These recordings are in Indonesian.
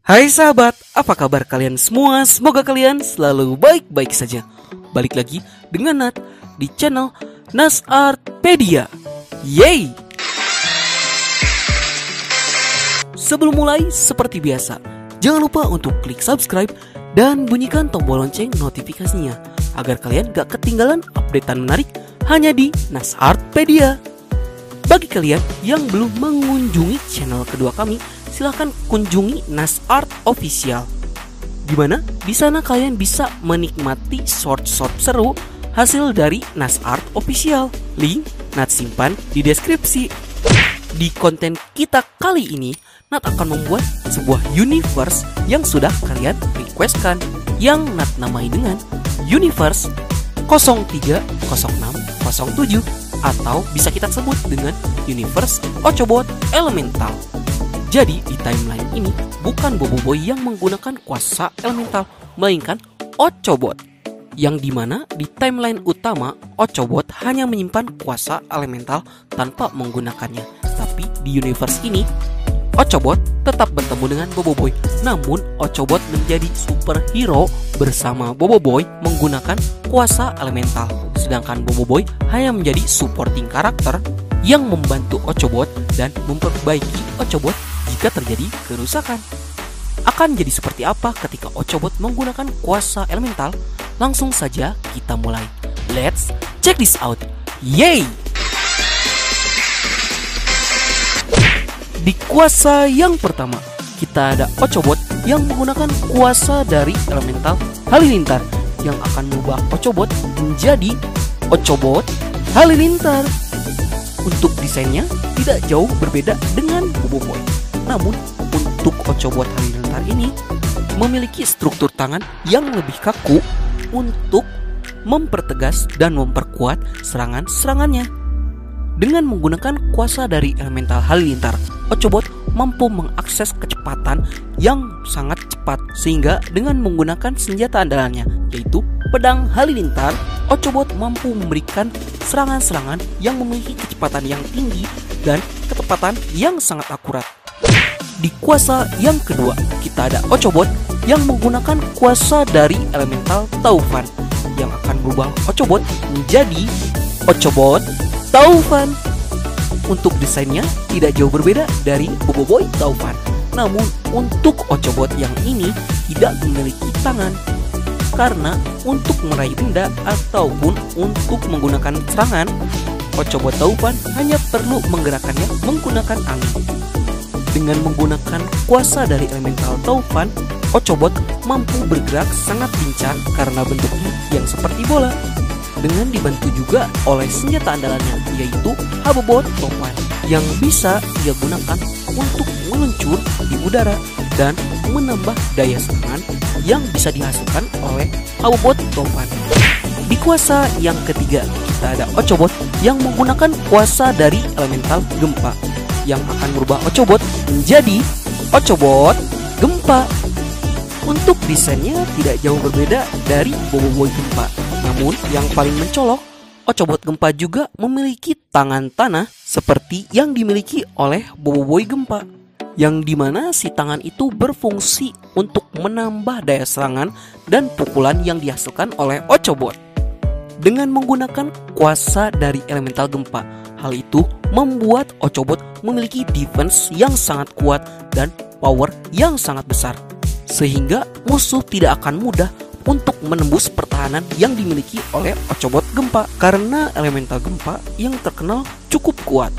Hai sahabat, apa kabar kalian semua? Semoga kalian selalu baik-baik saja. Balik lagi dengan Nat di channel Nasartpedia. Yeay! Sebelum mulai, seperti biasa, jangan lupa untuk klik subscribe dan bunyikan tombol lonceng notifikasinya agar kalian gak ketinggalan updatean menarik hanya di Nasartpedia. Bagi kalian yang belum mengunjungi channel kedua kami, silahkan kunjungi Nasart Official. Dimana di sana kalian bisa menikmati short-short seru hasil dari Nasart Official. Link Nat simpan di deskripsi. Di konten kita kali ini, Nat akan membuat sebuah universe yang sudah kalian requestkan, yang Nat namai dengan Universe 030607, atau bisa kita sebut dengan Universe Ochobot Elemental. Jadi di timeline ini bukan Boboiboy yang menggunakan kuasa elemental, melainkan Ochobot, yang dimana di timeline utama Ochobot hanya menyimpan kuasa elemental tanpa menggunakannya. Tapi di universe ini Ochobot tetap bertemu dengan Boboiboy, namun Ochobot menjadi superhero bersama Boboiboy menggunakan kuasa elemental, sedangkan Boboiboy hanya menjadi supporting karakter yang membantu Ochobot dan memperbaiki Ochobot jika terjadi kerusakan. Akan jadi seperti apa ketika Ochobot menggunakan kuasa elemental? Langsung saja kita mulai. Let's check this out. Yay! Di kuasa yang pertama, kita ada Ochobot yang menggunakan kuasa dari elemental Halilintar, yang akan mengubah Ochobot menjadi Ochobot Halilintar. Untuk desainnya tidak jauh berbeda dengan Boboiboy, namun untuk Ochobot Halilintar ini memiliki struktur tangan yang lebih kaku untuk mempertegas dan memperkuat serangan-serangannya. Dengan menggunakan kuasa dari elemental Halilintar, Ochobot mampu mengakses kecepatan yang sangat cepat, sehingga dengan menggunakan senjata andalannya yaitu pedang Halilintar, Ochobot mampu memberikan serangan-serangan yang memiliki kecepatan yang tinggi dan ketepatan yang sangat akurat. Di kuasa yang kedua, kita ada Ochobot yang menggunakan kuasa dari elemental Taufan, yang akan berubah Ochobot menjadi Ochobot Taufan. Untuk desainnya tidak jauh berbeda dari Boboiboy Taufan, namun untuk Ochobot yang ini tidak memiliki tangan, karena untuk meraih benda ataupun untuk menggunakan serangan, Ochobot Taufan hanya perlu menggerakkannya menggunakan angin. Dengan menggunakan kuasa dari elemental Taufan, Ochobot mampu bergerak sangat lincah karena bentuknya yang seperti bola, dengan dibantu juga oleh senjata andalannya yaitu Habobot Taufan, yang bisa ia gunakan untuk meluncur di udara dan menambah daya serangan yang bisa dihasilkan oleh Habobot Taufan. Di kuasa yang ketiga, kita ada Ochobot yang menggunakan kuasa dari elemental Gempa, yang akan merubah Ochobot menjadi Ochobot Gempa. Untuk desainnya tidak jauh berbeda dari Boboiboy Gempa, namun yang paling mencolok, Ochobot Gempa juga memiliki tangan tanah seperti yang dimiliki oleh Boboiboy Gempa, yang dimana si tangan itu berfungsi untuk menambah daya serangan dan pukulan yang dihasilkan oleh Ochobot. Dengan menggunakan kuasa dari elemental Gempa, hal itu membuat Ochobot memiliki defense yang sangat kuat dan power yang sangat besar, sehingga musuh tidak akan mudah untuk menembus pertahanan yang dimiliki oleh Ochobot Gempa, karena elemental Gempa yang terkenal cukup kuat.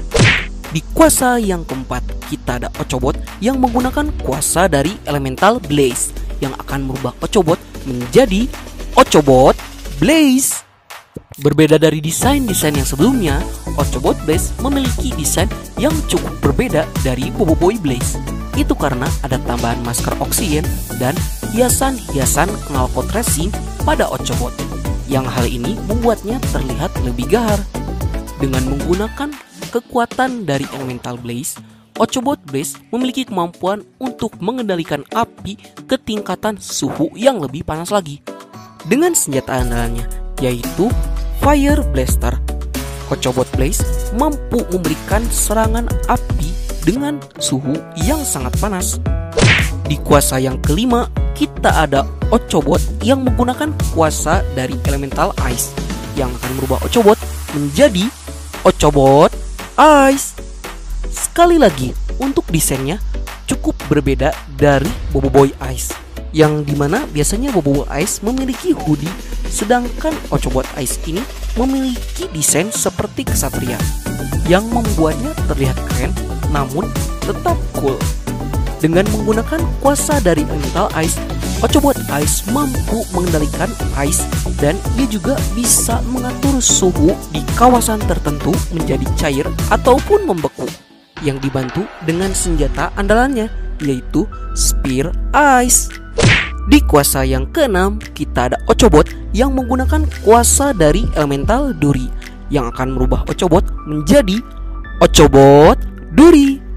Di kuasa yang keempat, kita ada Ochobot yang menggunakan kuasa dari elemental Blaze, yang akan merubah Ochobot menjadi Ochobot Blaze. Berbeda dari desain-desain yang sebelumnya, Ochobot Blaze memiliki desain yang cukup berbeda dari Boboiboy Blaze. Itu karena ada tambahan masker oksigen dan hiasan-hiasan knalpot racing pada Ochobot, yang hal ini membuatnya terlihat lebih gahar. Dengan menggunakan kekuatan dari elemental Blaze, Ochobot Blaze memiliki kemampuan untuk mengendalikan api ke tingkatan suhu yang lebih panas lagi. Dengan senjata andalannya yaitu Fire Blaster, Ochobot Blaze mampu memberikan serangan api dengan suhu yang sangat panas. Di kuasa yang kelima, kita ada Ochobot yang menggunakan kuasa dari elemental ice yang akan merubah Ochobot menjadi Ochobot Ice. Sekali lagi, untuk desainnya cukup berbeda dari Boboiboy Ice, yang dimana biasanya Boboiboy Ice memiliki hoodie, sedangkan Ochobot Ice ini memiliki desain seperti kesatria yang membuatnya terlihat keren namun tetap cool. Dengan menggunakan kuasa dari elemental ice, Ochobot Ice mampu mengendalikan ice dan ia juga bisa mengatur suhu di kawasan tertentu menjadi cair ataupun membeku, yang dibantu dengan senjata andalannya yaitu Spear Ice. Di kuasa yang keenam, kita ada Ochobot yang menggunakan kuasa dari elemental duri yang akan merubah Ochobot menjadi Ochobot Duri.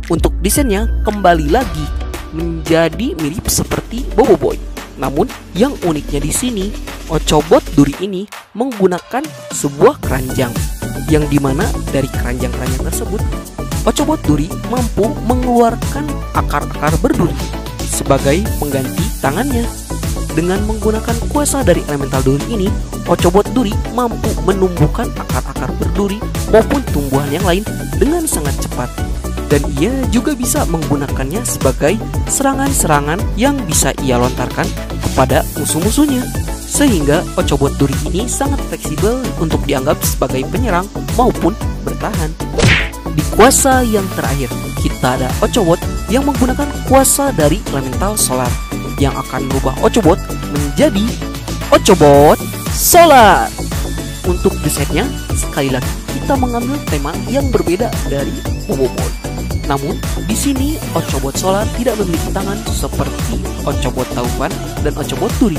Untuk desainnya kembali lagi menjadi mirip seperti Boboiboy. Namun yang uniknya di sini, Ochobot Duri ini menggunakan sebuah keranjang, yang dimana dari keranjang-keranjang tersebut Ochobot Duri mampu mengeluarkan akar-akar berduri sebagai pengganti tangannya. Dengan menggunakan kuasa dari elemental duri ini, Ochobot Duri mampu menumbuhkan akar-akar berduri maupun tumbuhan yang lain dengan sangat cepat. Dan ia juga bisa menggunakannya sebagai serangan-serangan yang bisa ia lontarkan kepada musuh-musuhnya. Sehingga Ochobot Duri ini sangat fleksibel untuk dianggap sebagai penyerang maupun bertahan. Di kuasa yang terakhir, kita ada Ochobot yang menggunakan kuasa dari elemental solar yang akan merubah Ochobot menjadi Ochobot Solar. Untuk desainnya, sekali lagi kita mengambil tema yang berbeda dari Boboiboy. Namun, di sini Ochobot Solar tidak memiliki tangan seperti Ochobot Taufan dan Ochobot Duri.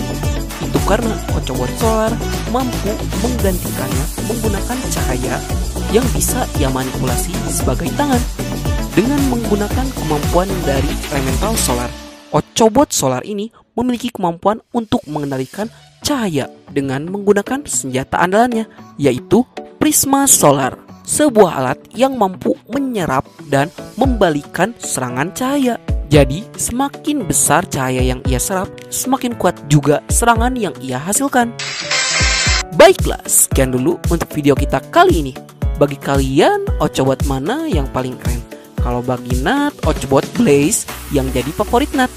Itu karena Ochobot Solar mampu menggantikannya menggunakan cahaya yang bisa ia manipulasi sebagai tangan. Dengan menggunakan kemampuan dari elemental solar, Ochobot Solar ini memiliki kemampuan untuk mengendalikan cahaya dengan menggunakan senjata andalannya, yaitu Prisma Solar. Sebuah alat yang mampu menyerap dan membalikan serangan cahaya. Jadi, semakin besar cahaya yang ia serap, semakin kuat juga serangan yang ia hasilkan. Baiklah, sekian dulu untuk video kita kali ini. Bagi kalian, Ochobot mana yang paling keren? Kalau bagi Nat, Ochobot Blaze yang jadi favorit Nat.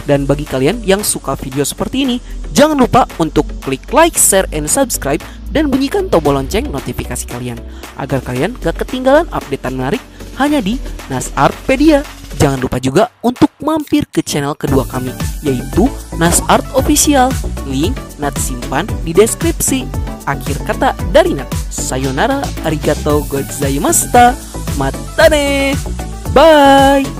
Dan bagi kalian yang suka video seperti ini, jangan lupa untuk klik like, share, and subscribe, dan bunyikan tombol lonceng notifikasi kalian agar kalian gak ketinggalan updatean menarik hanya di Nasartpedia. Jangan lupa juga untuk mampir ke channel kedua kami, yaitu Nasart Official. Link Nat simpan di deskripsi. Akhir kata dari Nat, sayonara, arigatou gozaimashita, matane, bye.